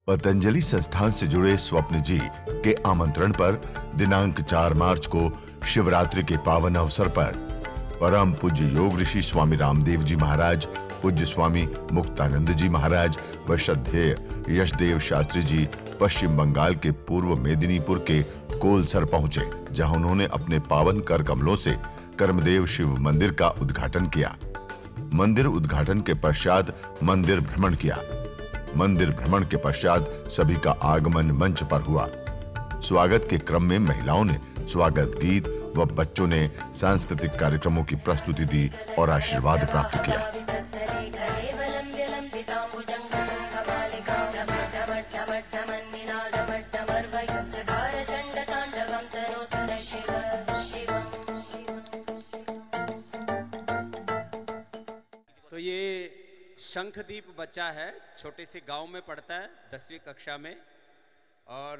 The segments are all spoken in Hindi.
पतंजलि संस्थान से जुड़े स्वप्न जी के आमंत्रण पर दिनांक 4 मार्च को शिवरात्रि के पावन अवसर पर परम पूज्य योग ऋषि स्वामी रामदेव जी महाराज, पूज्य स्वामी मुक्तानंद जी महाराज व श्रद्धेय यशदेव शास्त्री जी पश्चिम बंगाल के पूर्व मेदिनीपुर के कोलसर पहुंचे, जहां उन्होंने अपने पावन कर कमलों से कर्मदेव शिव मंदिर का उद्घाटन किया। मंदिर उद्घाटन के पश्चात मंदिर भ्रमण किया। मंदिर भ्रमण के पश्चात सभी का आगमन मंच पर हुआ। स्वागत के क्रम में महिलाओं ने स्वागत गीत व बच्चों ने सांस्कृतिक कार्यक्रमों की प्रस्तुति दी और आशीर्वाद प्राप्त किया। तो ये शंखदीप बच्चा है, छोटे से गांव में पढ़ता है 10वीं कक्षा में और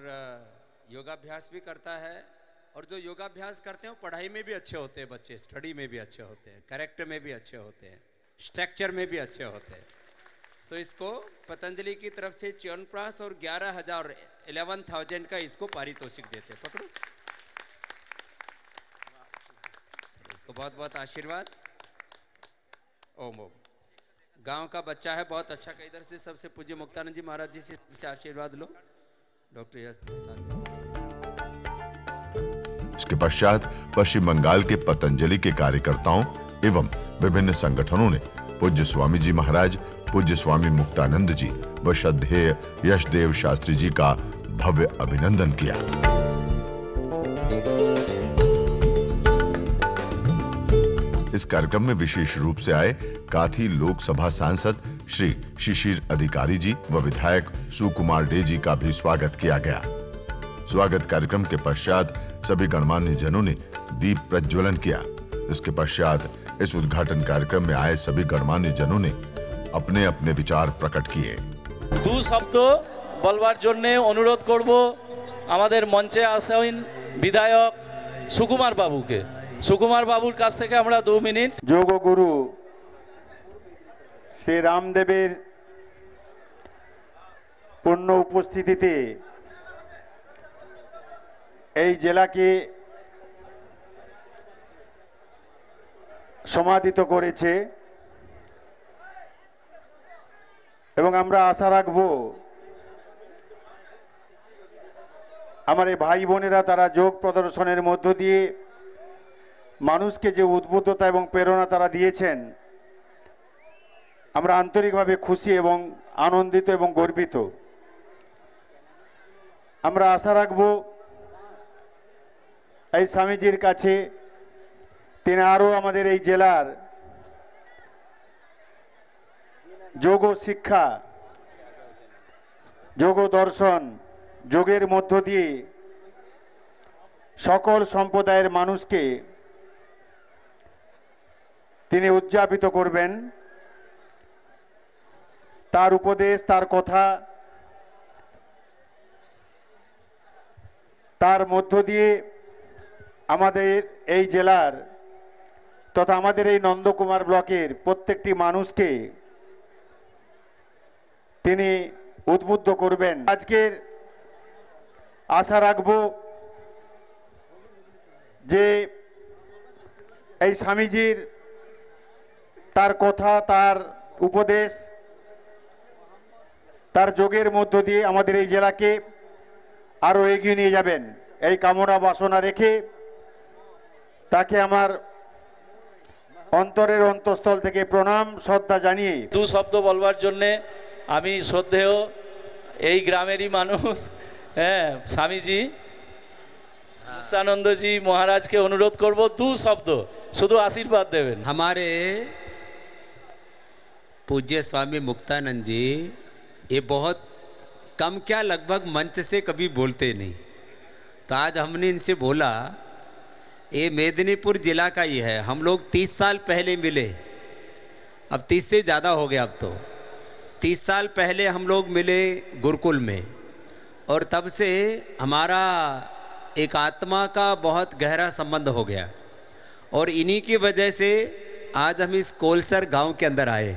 योगाभ्यास भी करता है। और जो योगाभ्यास करते हैं वो पढ़ाई में भी अच्छे होते हैं बच्चे, स्टडी में भी अच्छे होते हैं, कैरेक्टर में भी अच्छे होते हैं, स्ट्रक्चर में भी अच्छे होते हैं। तो इसको पतंजलि की तरफ से च्यवनप्राश और 11,000 का इसको पारितोषिक देते हैं। पकड़ो, इसको बहुत बहुत आशीर्वाद। ओम ओम। गांव का बच्चा है, बहुत अच्छा का। इधर से सबसे पूज्य मुक्तानंद जी महाराज जी से आशीर्वाद लो। डॉक्टर इसके पश्चात पश्चिम बंगाल के पतंजलि के कार्यकर्ताओं एवं विभिन्न संगठनों ने पूज्य स्वामी जी महाराज, पूज्य स्वामी मुक्तानंद जी व श्रद्धेय यशदेव शास्त्री जी का भव्य अभिनंदन किया। इस कार्यक्रम में विशेष रूप से आए काथी लोकसभा सांसद श्री शिशिर अधिकारी जी व विधायक सुकुमार डे जी का भी स्वागत किया गया। स्वागत कार्यक्रम के पश्चात सभी गणमान्य जनों ने दीप प्रज्वलन किया। इसके पश्चात इस उद्घाटन कार्यक्रम में आए सभी गणमान्य जनों ने अपने अपने विचार प्रकट किए। दो शब्द বলবার জন্য অনুরোধ করব আমাদের মঞ্চে আসীন বিধায়ক সুকুমার বাবুকে। সুকুমার বাবুর কাছ থেকে আমরা 2 মিনিট। যোগ গুরু শ্রী রামদেবের পূর্ণ উপস্থিতিতে এই জেলাকে সমাধিত করেছে এবং আমরা আশা রাখব আমার এই ভাই বোনেরা তারা যোগ প্রদর্শনের মধ্য দিয়ে মানুষকে যে উদ্বুদ্ধতা এবং প্রেরণা তারা দিয়েছেন, আমরা আন্তরিকভাবে খুশি এবং আনন্দিত এবং গর্বিত। আমরা আশা রাখব এই স্বামীজির কাছে তিনি আরও আমাদের এই জেলার যোগ শিক্ষা, যোগ দর্শন, যোগের মধ্য দিয়ে সকল সম্প্রদায়ের মানুষকে তিনি উদযাপিত করবেন। তার উপদেশ, তার কথা, তার মধ্য দিয়ে আমাদের এই জেলার তথা আমাদের এই নন্দকুমার ব্লকের প্রত্যেকটি মানুষকে তিনি উদ্বুদ্ধ করবেন। আজকের আশা রাখব যে এই স্বামীজির তার কথা, তার উপদেশ, তার যোগের মধ্য দিয়ে আমাদের এই জেলাকে আরো এগিয়ে নিয়ে যাবেন। এই কামনা বাসনা রেখে তাকে আমার অন্তরের অন্তঃস্থল থেকে প্রণাম শ্রদ্ধা জানিয়ে 2 শব্দ বলবার জন্য আমি শ্রদ্ধেয় এই গ্রামেরই মানুষ স্বামীজি मुक्तानंद जी महाराज के अनुरोध करब 2 शब्द शुद्ध आशीर्वाद देवें। हमारे पूज्य स्वामी मुक्तानंद जी ये बहुत कम क्या लगभग मंच से कभी बोलते नहीं, तो आज हमने इनसे बोला ये मेदिनीपुर जिला का ही है। हम लोग 30 साल पहले मिले, अब 30 से ज़्यादा हो गया। अब तो 30 साल पहले हम लोग मिले गुरुकुल में और तब से हमारा एक आत्मा का बहुत गहरा संबंध हो गया और इन्हीं की वजह से आज हम इस कोलसर गांव के अंदर आए।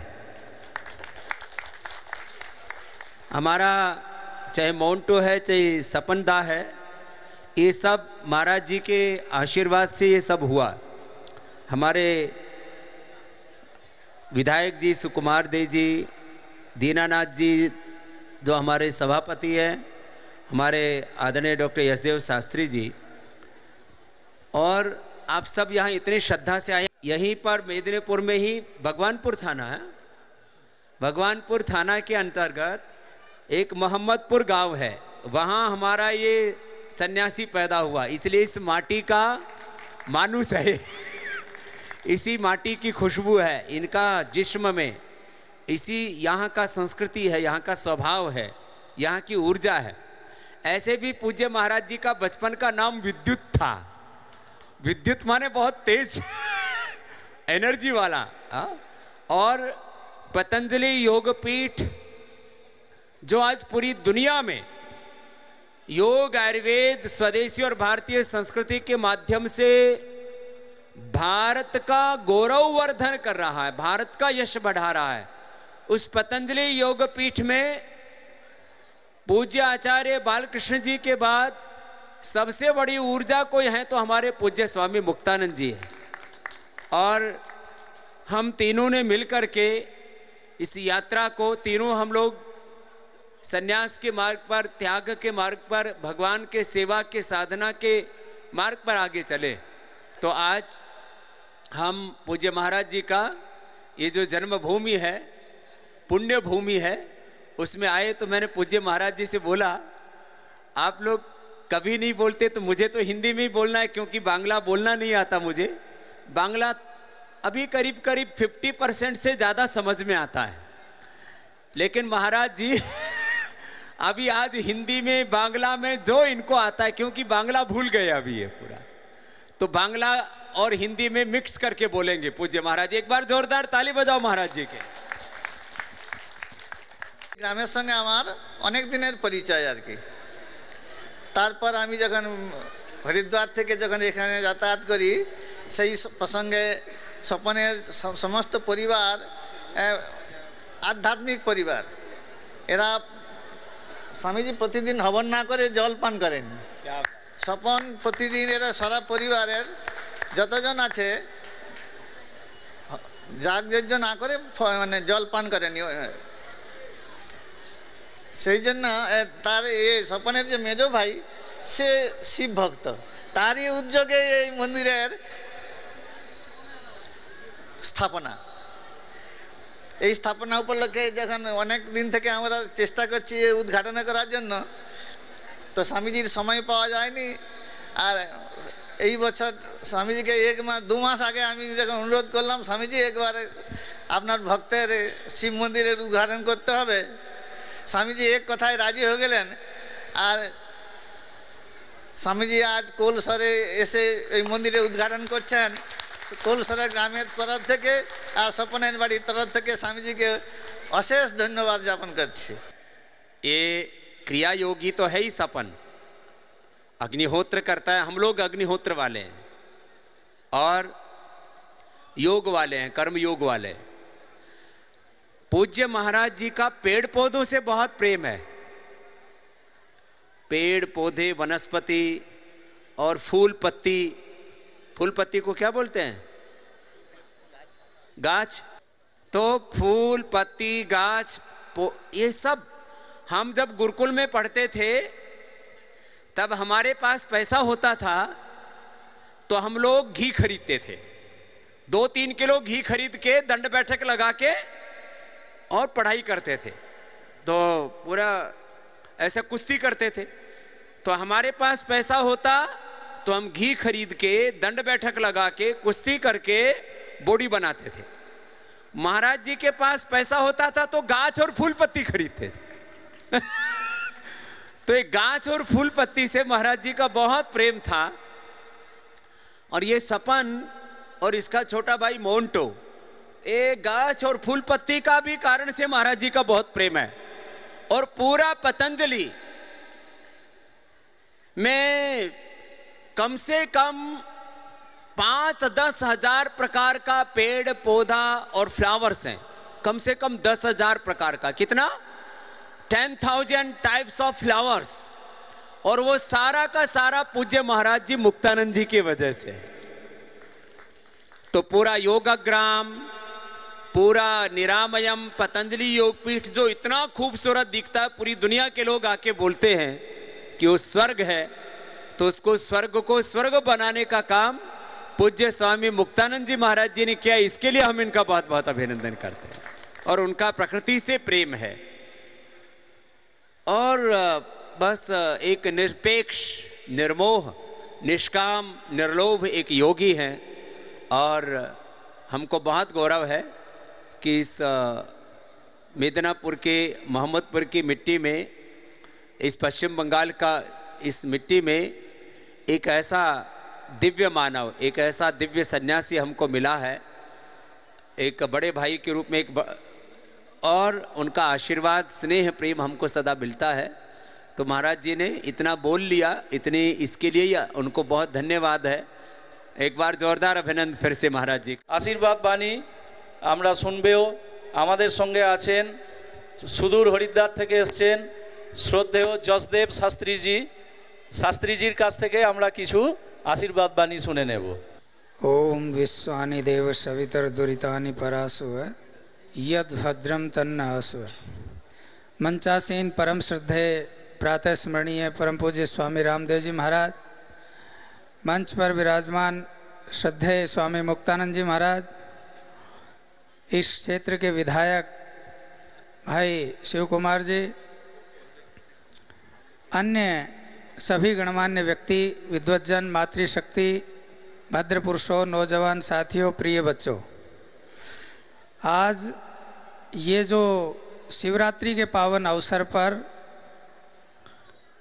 हमारा चाहे मोन्टो है, चाहे सपनदा है, ये सब महाराज जी के आशीर्वाद से ये सब हुआ। हमारे विधायक जी सुकुमार देव जी, दीनानाथ जी जो हमारे सभापति हैं, हमारे आदरणीय डॉक्टर यशदेव शास्त्री जी, और आप सब यहाँ इतने श्रद्धा से आए। यहीं पर मेदिनीपुर में ही भगवानपुर थाना है, भगवानपुर थाना के अंतर्गत एक मोहम्मदपुर गांव है, वहाँ हमारा ये सन्यासी पैदा हुआ, इसलिए इस माटी का मानुस है इसी माटी की खुशबू है, इनका जिस्म में, इसी यहाँ का संस्कृति है, यहाँ का स्वभाव है, यहाँ की ऊर्जा है। ऐसे भी पूज्य महाराज जी का बचपन का नाम विद्युत था। विद्युत माने बहुत तेज एनर्जी वाला। और पतंजलि योगपीठ जो आज पूरी दुनिया में योग, आयुर्वेद, स्वदेशी और भारतीय संस्कृति के माध्यम से भारत का गौरववर्धन कर रहा है, भारत का यश बढ़ा रहा है, उस पतंजलि योगपीठ में पूज्य आचार्य बालकृष्ण जी के बाद सबसे बड़ी ऊर्जा कोई है तो हमारे पूज्य स्वामी मुक्तानंद जी हैं। और हम तीनों ने मिलकर के इस यात्रा को, तीनों हम लोग सन्यास के मार्ग पर, त्याग के मार्ग पर, भगवान के सेवा के साधना के मार्ग पर आगे चले। तो आज हम पूज्य महाराज जी का ये जो जन्मभूमि है, पुण्य भूमि है, उसमें आए। तो मैंने पूज्य महाराज जी से बोला, आप लोग कभी नहीं बोलते तो मुझे तो हिंदी में ही बोलना है, क्योंकि बांग्ला बोलना नहीं आता मुझे। बांग्ला अभी करीब करीब 50% से ज़्यादा समझ में आता है, लेकिन महाराज जी अभी आज हिंदी में, बांग्ला में जो इनको आता है, क्योंकि बांग्ला भूल गए अभी ये पूरा, तो बांग्ला और हिंदी में मिक्स करके बोलेंगे पूज्य महाराज जी। एक बार जोरदार ताली बजाओ महाराज जी के। গ্রামের সঙ্গে আমার অনেক দিনের পরিচয় আর কি। তারপর আমি যখন হরিদ্বার থেকে যখন এখানে যাতায়াত করি, সেই প্রসঙ্গে স্বপনের সমস্ত পরিবার আধ্যাত্মিক পরিবার, এরা স্বামীজি প্রতিদিন হবন না করে জল পান করেন। স্বপন প্রতিদিন এরা সারা পরিবারের যতজন আছে যাগযজ্ঞ না করে মানে জল পান করেনি। সেই জন্য তার এই স্বপনের যে মেজো ভাই, সে শিব ভক্ত, তারই উদ্যোগে এই মন্দিরের স্থাপনা। এই স্থাপনা উপলক্ষে যখন অনেক দিন থেকে আমরা চেষ্টা করছি উদ্ঘাটন করার জন্য, তো স্বামীজির সময় পাওয়া যায়নি। আর এই বছর স্বামীজিকে 1-2 মাস আগে আমি যখন অনুরোধ করলাম, স্বামীজি একবার আপনার ভক্তের শিব মন্দিরের উদ্ঘাটন করতে হবে, স্বামীজি এক কথায় রাজি হয়ে গেলেন। আর স্বামীজি আজ কোলসরে এসে এই মন্দিরের উদ্ঘাটন করছেন। কোলসরের গ্রামের তরফ থেকে আর স্বপনের বাড়ির তরফ থেকে স্বামীজিকে অশেষ ধন্যবাদ জ্ঞাপন করছি। ये क्रिया योगी तो है ही सपन, अग्निहोत्र करता है। हम लोग अग्निहोत्र वाले हैं और योग वाले हैं, कर्म योग वाले। पूज्य महाराज जी का पेड़ पौधों से बहुत प्रेम है। पेड़ पौधे, वनस्पति और फूल पत्ती। फूल पत्ती को क्या बोलते हैं? गाछ। तो फूल पत्ती, गाछ, ये सब हम जब गुरुकुल में पढ़ते थे तब हमारे पास पैसा होता था तो हम लोग घी खरीदते थे। 2-3 किलो घी खरीद के दंड बैठक लगा के और पढ़ाई करते थे। तो पूरा ऐसा कुश्ती करते थे। तो हमारे पास पैसा होता तो हम घी खरीद के दंड बैठक लगा के कुश्ती करके बॉडी बनाते थे। महाराज जी के पास पैसा होता था तो गाछ और फूल पत्ती खरीदते थे तो एक गाछ और फूल पत्ती से महाराज जी का बहुत प्रेम था। और ये सपन और इसका छोटा भाई मोन्टो, ये गाछ और फूल पत्ती का भी कारण से महाराज जी का बहुत प्रेम है। और पूरा पतंजलि में कम से कम 5-10 हजार प्रकार का पेड़ पौधा और फ्लावर्स हैं, कम से कम 10,000 प्रकार का। कितना? 10,000 टाइप्स ऑफ फ्लावर्स, और वो सारा का सारा पूज्य महाराज जी मुक्तानंद जी की वजह से। तो पूरा योगग्राम, पूरा निरामयम पतंजलि योगपीठ जो इतना खूबसूरत दिखता है, पूरी दुनिया के लोग आके बोलते हैं कि वो स्वर्ग है, तो उसको स्वर्ग को स्वर्ग बनाने का काम पूज्य स्वामी मुक्तानंद जी महाराज जी ने किया। इसके लिए हम इनका बहुत बहुत अभिनंदन करते हैं, और उनका प्रकृति से प्रेम है। और बस एक निरपेक्ष, निर्मोह, निष्काम, निर्लोभ एक योगी हैं, और हमको बहुत गौरव है कि इस मिदनापुर के, मोहम्मदपुर की मिट्टी में, इस पश्चिम बंगाल का इस मिट्टी में एक ऐसा दिव्य मानव, एक ऐसा दिव्य सन्यासी हमको मिला है, एक बड़े भाई के रूप में, और उनका आशीर्वाद, स्नेह, प्रेम हमको सदा मिलता है। तो महाराज जी ने इतना बोल लिया, इतने इसके लिए उनको बहुत धन्यवाद है। एक बार जोरदार अभिनंदन फिर से महाराज जी। आशीर्वाद बाणी আমরা শুনবেও। আমাদের সঙ্গে আছেন সুদূর হরিদ্বার থেকে এসছেন শ্রদ্ধেয় যশদেব শাস্ত্রীজি। শাস্ত্রীজির কাছ থেকে আমরা কিছু আশীর্বাদ বাণী শুনে নেব। ओम विश्वानि देव सवितर दुरितानि परासुव यद भद्रम तन्न असुव। मंचासीन परम श्रद्धेय प्रातः स्मरणीय परम पूज्य स्वामी रामदेव जी महाराज, मंच पर विराजमान श्रद्धेय स्वामी मुक्तानंद जी महाराज, इस क्षेत्र के विधायक भाई शिव कुमार जी, अन्य सभी गणमान्य व्यक्ति, विद्वज्जन, मातृशक्ति, भद्र पुरुषों, नौजवान साथियों, प्रिय बच्चों, आज ये जो शिवरात्रि के पावन अवसर पर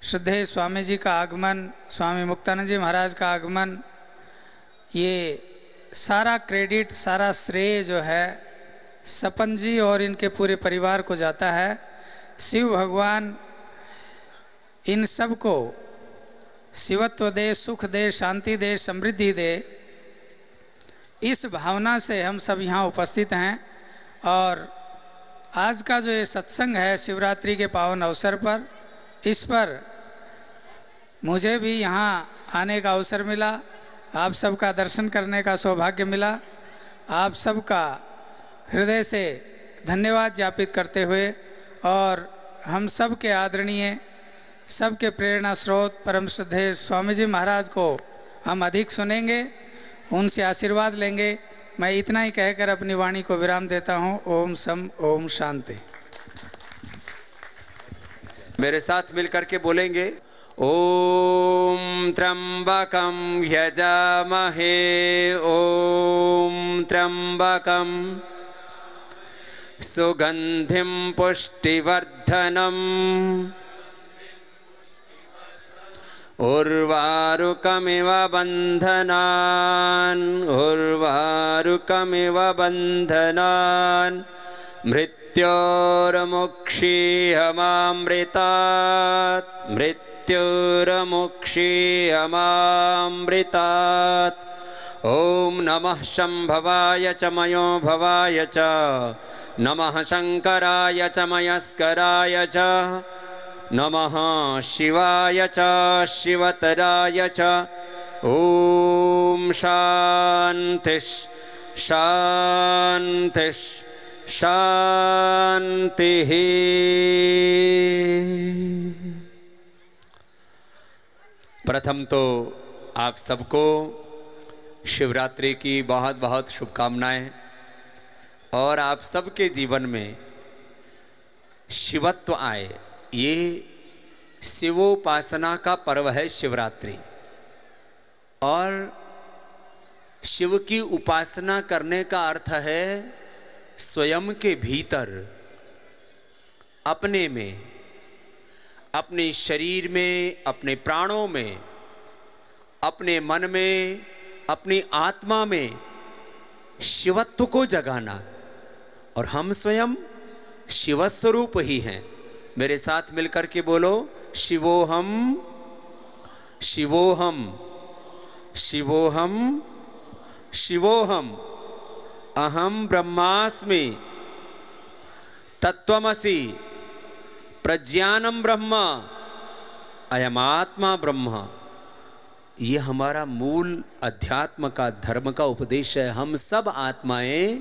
श्रद्धेय स्वामी जी का आगमन, स्वामी मुक्तानंद जी महाराज का आगमन, ये सारा क्रेडिट, सारा श्रेय जो है सपन जी और इनके पूरे परिवार को जाता है। शिव भगवान इन सब को शिवत्व दे, सुख दे, शांति दे, समृद्धि दे, इस भावना से हम सब यहाँ उपस्थित हैं। और आज का जो ये सत्संग है शिवरात्रि के पावन अवसर पर, इस पर मुझे भी यहाँ आने का अवसर मिला, आप सबका दर्शन करने का सौभाग्य मिला। आप सबका हृदय से धन्यवाद ज्ञापित करते हुए, और हम सब के आदरणीय, सबके प्रेरणा स्रोत परम श्रद्धेय स्वामी जी महाराज को हम अधिक सुनेंगे, उनसे आशीर्वाद लेंगे। मैं इतना ही कहकर अपनी वाणी को विराम देता हूँ। ओम सम, ओम शांति। मेरे साथ मिलकर के बोलेंगे, ओम त्र्यंबकं यजामहे, ओम त्र्यंबकं सुगंधिं पुष्टिवर्धनम् उर्वारुकमिव बन्धनान्, उर्वारुकमिव बन्धनान् मृत्योर्मुक्षीयमामृतात्, मृत्योर्मुक्षीयमामृतात्। ओम नमः शंभवाय च मयो भवाय च, नमः शंकराय च मयस्कराय च, नमः शिवाय च शिवतराय च। ओम शान्तिः शान्तिः शान्तिः। प्रथम तो आप सबको शिवरात्रि की बहुत बहुत शुभकामनाएं, और आप सबके जीवन में शिवत्व आए। ये शिवोपासना का पर्व है शिवरात्रि, और शिव की उपासना करने का अर्थ है स्वयं के भीतर, अपने में, अपने शरीर में, अपने प्राणों में, अपने मन में, अपनी आत्मा में शिवत्व को जगाना। और हम स्वयं शिवस्वरूप ही हैं। मेरे साथ मिलकर के बोलो, शिवोहम शिवोहम शिवोहम शिवोहम, अहम ब्रह्मास्मि तत्त्वमसि प्रज्ञानम ब्रह्म, अयमात्मा ब्रह्म, ये हमारा मूल अध्यात्म का धर्म का उपदेश है। हम सब आत्माएं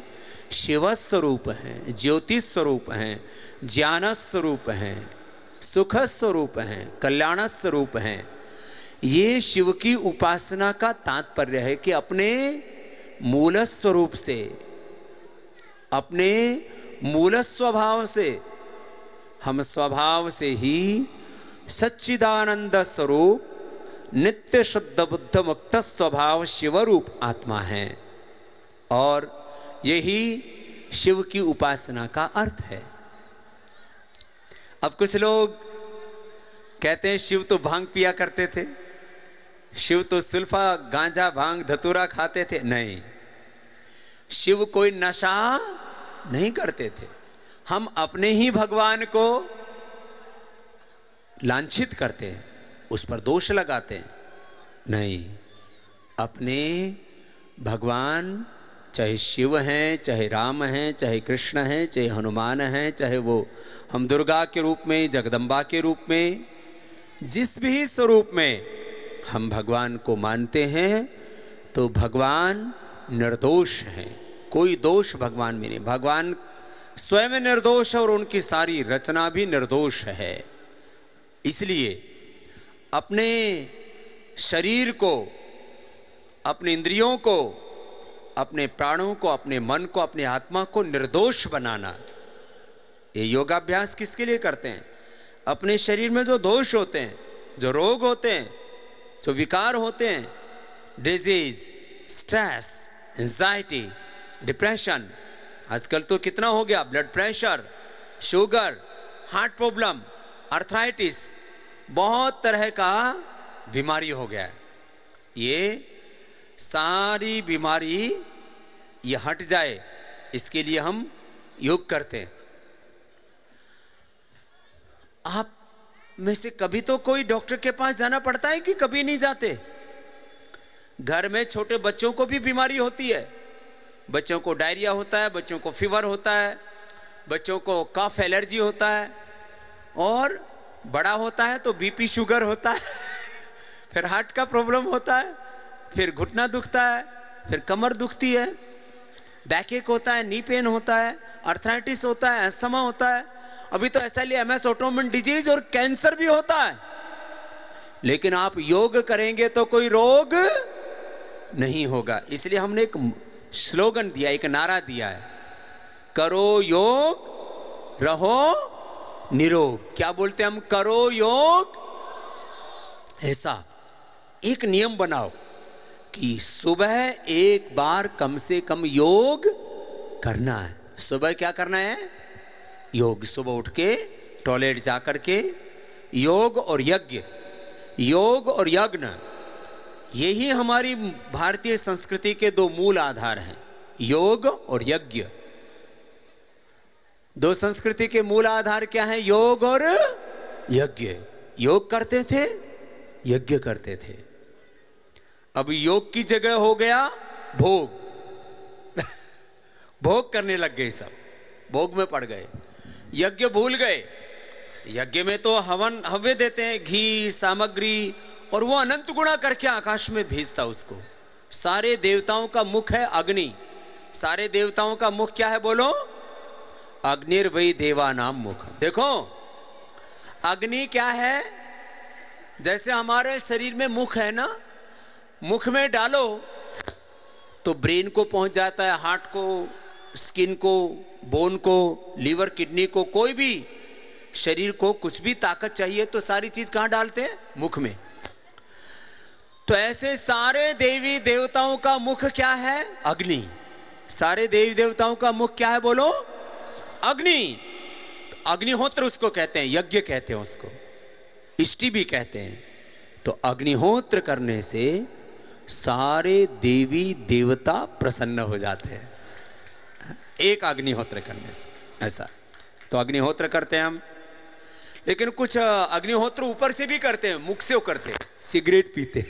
शिव स्वरूप हैं, ज्योति स्वरूप हैं, ज्ञान स्वरूप हैं, सुख स्वरूप हैं, कल्याण स्वरूप हैं। ये शिव की उपासना का तात्पर्य है कि अपने मूल स्वरूप से, अपने मूल स्वभाव से, हम स्वभाव से ही सच्चिदानंद स्वरूप नित्य शुद्ध बुद्ध मुक्त स्वभाव शिवरूप आत्मा है, और यही शिव की उपासना का अर्थ है। अब कुछ लोग कहते हैं शिव तो भांग पिया करते थे, शिव तो सुल्फा गांजा भांग धतूरा खाते थे। नहीं, शिव कोई नशा नहीं करते थे। हम अपने ही भगवान को लांछित करते हैं, उस पर दोष लगाते हैं। नहीं, अपने भगवान चाहे शिव हैं, चाहे राम हैं, चाहे कृष्ण हैं, चाहे हनुमान हैं, चाहे वो हम दुर्गा के रूप में, जगदम्बा के रूप में, जिस भी स्वरूप में हम भगवान को मानते हैं, तो भगवान निर्दोष हैं। कोई दोष भगवान में नहीं। भगवान स्वयं निर्दोष और उनकी सारी रचना भी निर्दोष है। इसलिए अपने शरीर को, अपने इंद्रियों को, अपने प्राणों को, अपने मन को, अपने आत्मा को निर्दोष बनाना, ये योगाभ्यास किसके लिए करते हैं? अपने शरीर में जो दोष होते हैं, जो रोग होते हैं, जो विकार होते हैं, डिजीज, स्ट्रेस, एंजाइटी, डिप्रेशन, आजकल तो कितना हो गया, blood pressure, sugar, heart problem, arthritis, बहुत तरह का बीमारी हो गया है। ये सारी बीमारी ये हट जाए, इसके लिए हम योग करते हैं। आप में से कभी तो कोई डॉक्टर के पास जाना पड़ता है कि कभी नहीं जाते? घर में छोटे बच्चों को भी बीमारी होती है, बच्चों को डायरिया होता है, बच्चों को फीवर होता है, बच्चों को कफ एलर्जी होता है, और बड़ा होता है तो बीपी शुगर होता है, फिर हार्ट का प्रॉब्लम होता है, फिर घुटना दुखता है, फिर कमर दुखती है, बैकएक होता है, नी पेन होता है, आर्थराइटिस होता है, अस्थमा होता है, अभी तो एसएलई-एमएस ऑटोइम्यून डिजीज और कैंसर भी होता है। लेकिन आप योग करेंगे तो कोई रोग नहीं होगा। इसलिए हमने एक स्लोगन दिया, एक नारा दिया है, करो योग रहो निरोग। क्या बोलते हैं हम? करो योग। ऐसा एक नियम बनाओ कि सुबह एक बार कम से कम योग करना है। सुबह क्या करना है? योग। सुबह उठ के टॉयलेट जा करके योग और यज्ञ, योग और यज्ञ, यही हमारी भारतीय संस्कृति के दो मूल आधार हैं, योग और यज्ञ। दो संस्कृति के मूल आधार क्या है? योग और यज्ञ। योग करते थे, यज्ञ करते थे। अब योग की जगह हो गया भोग भोग करने लग गए, सब भोग में पड़ गए, यज्ञ भूल गए। यज्ञ में तो हवन हव्य देते हैं, घी, सामग्री, और वो अनंत गुणा करके आकाश में भेजता उसको। सारे देवताओं का मुख है अग्नि। सारे देवताओं का मुख क्या है? बोलो, अग्निर्वै देवानाम मुख। देखो अग्नि क्या है? जैसे हमारे शरीर में मुख है ना, मुख में डालो तो ब्रेन को पहुंच जाता है, हार्ट को, स्किन को, बोन को, लीवर, किडनी को, कोई भी शरीर को कुछ भी ताकत चाहिए तो सारी चीज कहां डालते हैं? मुख में। तो ऐसे सारे देवी देवताओं का मुख क्या है? अग्नि। सारे देवी देवताओं का मुख क्या है? बोलो, अग्नि। तो अग्निहोत्र उसको कहते हैं, यज्ञ कहते हैं उसको, इष्टि भी कहते हैं। तो अग्निहोत्र करने से सारे देवी देवता प्रसन्न हो जाते हैं, एक अग्निहोत्र करने से। ऐसा तो अग्निहोत्र करते हैं हम। लेकिन कुछ अग्निहोत्र ऊपर से भी करते हैं, मुख से करते हैं। सिगरेट पीते,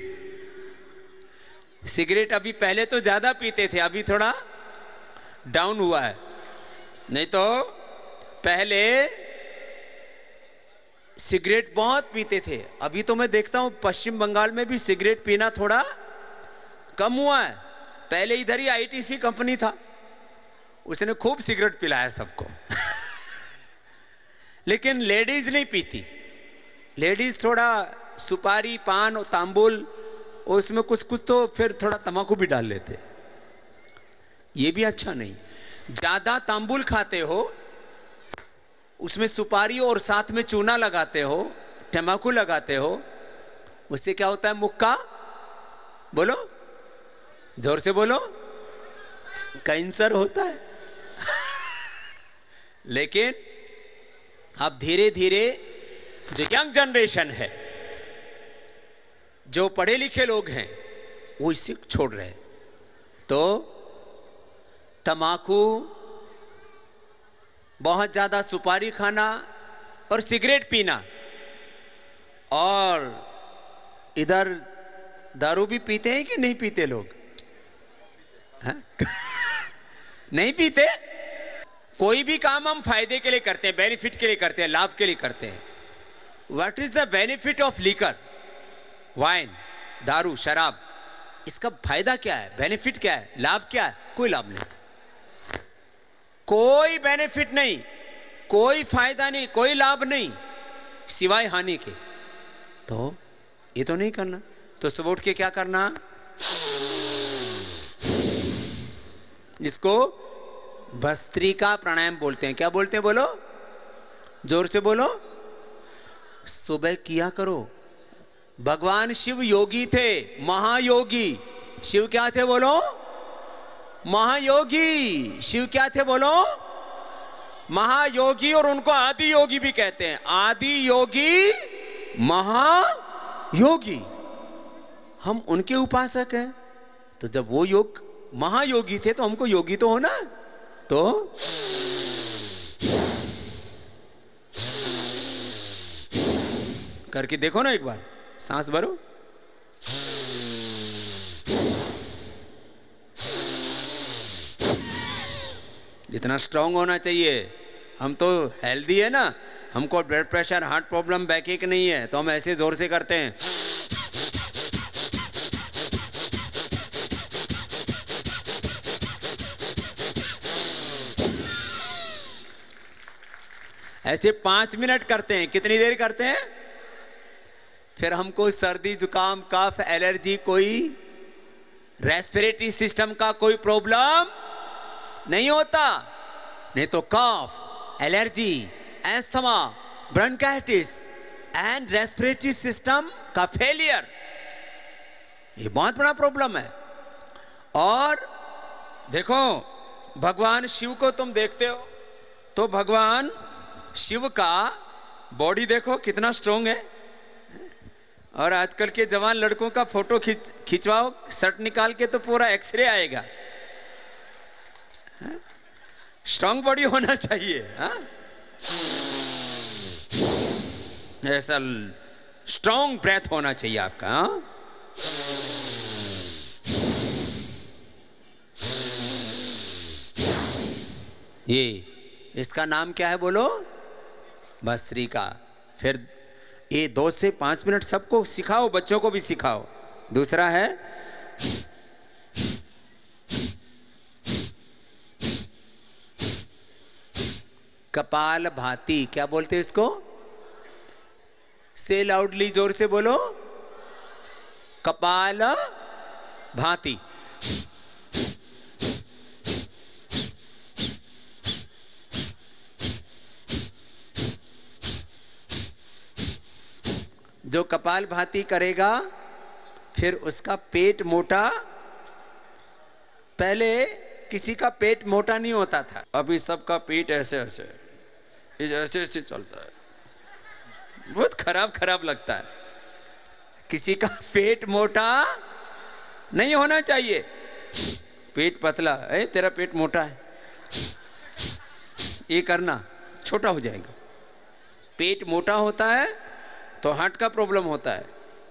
सिगरेट अभी पहले तो ज्यादा पीते थे, अभी थोड़ा डाउन हुआ है। नहीं तो पहले सिगरेट बहुत पीते थे। अभी तो मैं देखता हूं पश्चिम बंगाल में भी सिगरेट पीना थोड़ा कम हुआ है। पहले इधर ही आईटीसी कंपनी था, उसने खूब सिगरेट पिलाया सबको लेकिन लेडीज नहीं पीती। लेडीज थोड़ा सुपारी, पान और तांबुल, उसमें कुछ कुछ तो फिर थोड़ा तंबाकू भी डाल लेते। ये भी अच्छा नहीं। ज्यादा तांबुल खाते हो, उसमें सुपारी और साथ में चूना लगाते हो, तंबाकू लगाते हो, उससे क्या होता है? मुक्का, बोलो जोर से बोलो, कैंसर होता है लेकिन अब धीरे धीरे जो यंग जनरेशन है, जो पढ़े लिखे लोग हैं, वो इससे छोड़ रहे हैं। तो तम्बाकू, बहुत ज्यादा सुपारी खाना और सिगरेट पीना, और इधर दारू भी पीते हैं कि नहीं पीते लोग? नहीं पीते। कोई भी काम हम फायदे के लिए करते हैं, बेनिफिट के लिए करते हैं, लाभ के लिए करते हैं। What is the benefit of liquor, wine, दारू, शराब? इसका फायदा क्या है, बेनिफिट क्या है, लाभ क्या है? कोई लाभ नहीं, कोई बेनिफिट नहीं, कोई फायदा नहीं, कोई लाभ नहीं, सिवाय हानि के। तो ये तो नहीं करना। तो सुबह उठ के क्या करना? इसको भस्त्रिका प्राणायाम बोलते हैं। क्या बोलते हैं? बोलो जोर से बोलो। सुबह किया करो। भगवान शिव योगी थे, महायोगी। शिव क्या थे? बोलो महायोगी। शिव क्या थे? बोलो महायोगी। और उनको आदि योगी भी कहते हैं। आदि योगी, महायोगी। हम उनके उपासक हैं। तो जब वो योग महायोगी थे तो हमको योगी तो होना। तो करके देखो ना एक बार, सांस भरो। इतना स्ट्रांग होना चाहिए। हम तो हेल्दी है ना, हमको ब्लड प्रेशर, हार्ट प्रॉब्लम, बैकएक नहीं है, तो हम ऐसे जोर से करते हैं। ऐसे 5 मिनट करते हैं। कितनी देर करते हैं? फिर हमको सर्दी, जुकाम, कफ, एलर्जी, कोई रेस्पिरेटरी सिस्टम का कोई प्रॉब्लम नहीं होता। नहीं तो कफ, allergy, asthma, bronchitis and respiratory system का फेलियर, ये बहुत बड़ा प्रॉब्लम है। और देखो, भगवान शिव को तुम देखते हो तो भगवान शिव का बॉडी देखो कितना स्ट्रॉन्ग है। और आजकल के जवान लड़कों का फोटो खिंचवाओ, शर्ट निकाल के तो पूरा एक्सरे आएगा। स्ट्रॉन्ग बॉडी होना चाहिए। ऐसा स्ट्रॉन्ग ब्रेथ होना चाहिए आपका। ये इसका नाम क्या है? बोलो भस्त्रिका। फिर ये 2 से 5 मिनट सबको सिखाओ, बच्चों को भी सिखाओ। दूसरा है कपाल भाती। क्या बोलते हैं इसको? से लाउडली, जोर से बोलो। कपाल भाती। जो कपाल भाती करेगा फिर उसका पेट मोटा। पहले किसी का पेट मोटा नहीं होता था, अभी सबका पेट ऐसे ऐसे ऐसे ऐसे चलता है। बहुत खराब खराब लगता है। किसी का पेट मोटा नहीं होना चाहिए। पेट पतला है, तेरा पेट मोटा है, ये करना, छोटा हो जाएगा। पेट मोटा होता है तो हार्ट का प्रॉब्लम होता है।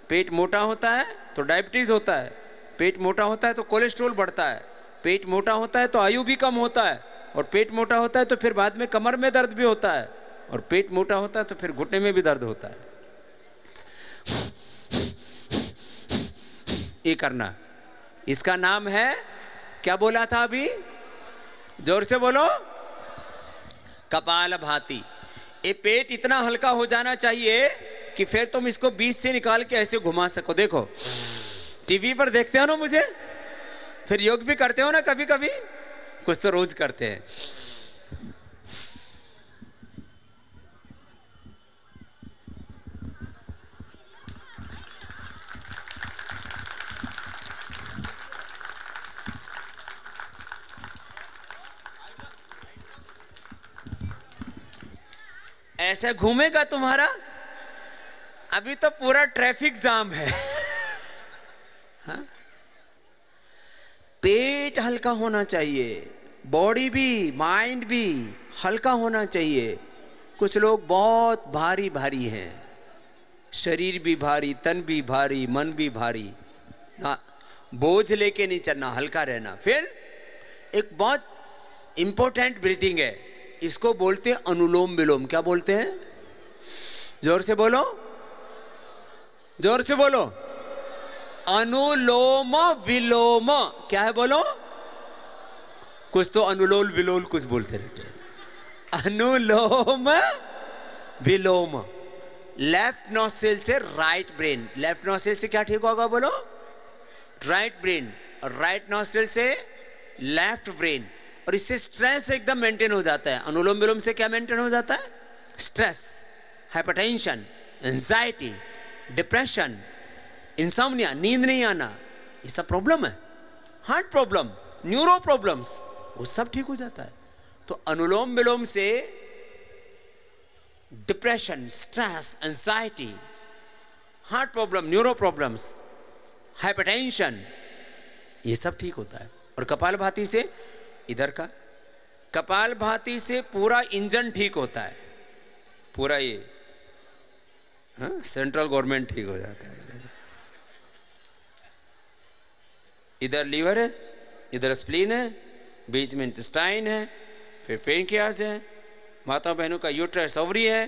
पेट मोटा होता है तो डायबिटीज होता है। पेट मोटा होता है तो कोलेस्ट्रॉल बढ़ता है। पेट मोटा होता है तो आयु भी कम होता है। और पेट मोटा होता है तो फिर बाद में कमर में दर्द भी होता है। और पेट मोटा होता है तो फिर घुटने में भी दर्द होता है। ये करना, इसका नाम है, क्या बोला था अभी, जोर से बोलो, कपालभाति। ये पेट इतना हल्का हो जाना चाहिए कि फिर तुम इसको बीच से निकाल के ऐसे घुमा सको। देखो टीवी पर देखते हो ना मुझे, फिर योग भी करते हो ना कभी कभी, कुछ तो रोज करते हैं। ऐसे घूमेगा तुम्हारा, अभी तो पूरा ट्रैफिक जाम है। हाँ? पेट हल्का होना चाहिए, बॉडी भी माइंड भी हल्का होना चाहिए। कुछ लोग बहुत भारी भारी हैं, शरीर भी भारी, तन भी भारी, मन भी भारी। ना, बोझ लेके नहीं चलना, हल्का रहना। फिर एक बहुत इंपॉर्टेंट ब्रीथिंग है, इसको बोलते हैं अनुलोम विलोम। क्या बोलते हैं, जोर से बोलो, जोर से बोलो, अनुलोम विलोम। क्या है बोलो, कुछ तो अनुलोल विलोल कुछ बोलते रहते हैं। अनुलोम विलोम, लेफ्ट नॉस्ट्रिल से राइट ब्रेन, लेफ्ट नॉस्ट्रिल से क्या ठीक होगा बोलो, राइट ब्रेन, और राइट नॉस्ट्रिल से लेफ्ट ब्रेन, और इससे स्ट्रेस एकदम मेंटेन हो जाता है। अनुलोम विलोम से क्या मेंटेन हो जाता है, stress, hypertension, anxiety, depression, insomnia, नींद नहीं आना, ये सब प्रॉब्लम है, हार्ट प्रॉब्लम, न्यूरो प्रॉब्लम्स, वो सब ठीक हो जाता है। तो अनुलोम विलोम से depression, stress, anxiety, heart problem, neuro problems, hypertension, ये सब ठीक होता है। और कपालभाति से, इधर का कपालभाति से पूरा इंजन ठीक होता है, पूरा ये सेंट्रल गवर्नमेंट ठीक हो जाता है। इधर लीवर है, इधर स्प्लीन है, बीच में इंटेस्टाइन है, फिर पेनक्रियास है, माता बहनों का यूट्रस ओवरी है,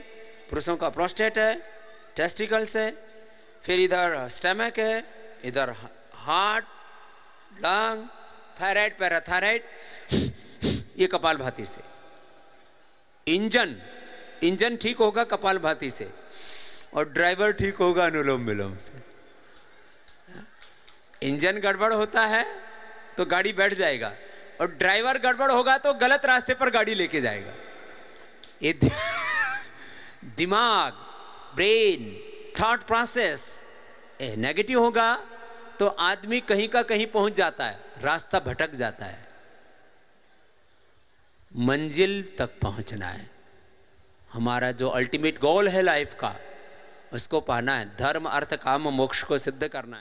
पुरुषों का प्रोस्टेट है, टेस्टिकल्स है, फिर इधर स्टमक है, इधर हार्ट, लंग, थायराइड, पैराथायराइड, ये कपालभाति से। इंजन ठीक होगा कपालभाति से, और ड्राइवर ठीक होगा अनुलोम विलोम से। इंजन गड़बड़ होता है तो गाड़ी बैठ जाएगा, और ड्राइवर गड़बड़ होगा तो गलत रास्ते पर गाड़ी लेके जाएगा। ये दिमाग, ब्रेन, थॉट प्रोसेस नेगेटिव होगा तो आदमी कहीं का कहीं पहुंच जाता है, रास्ता भटक जाता है। मंजिल तक पहुंचना है, हमारा जो अल्टीमेट गोल है लाइफ का, उसको पाना है। धर्म, अर्थ, काम, मोक्ष को सिद्ध करना है।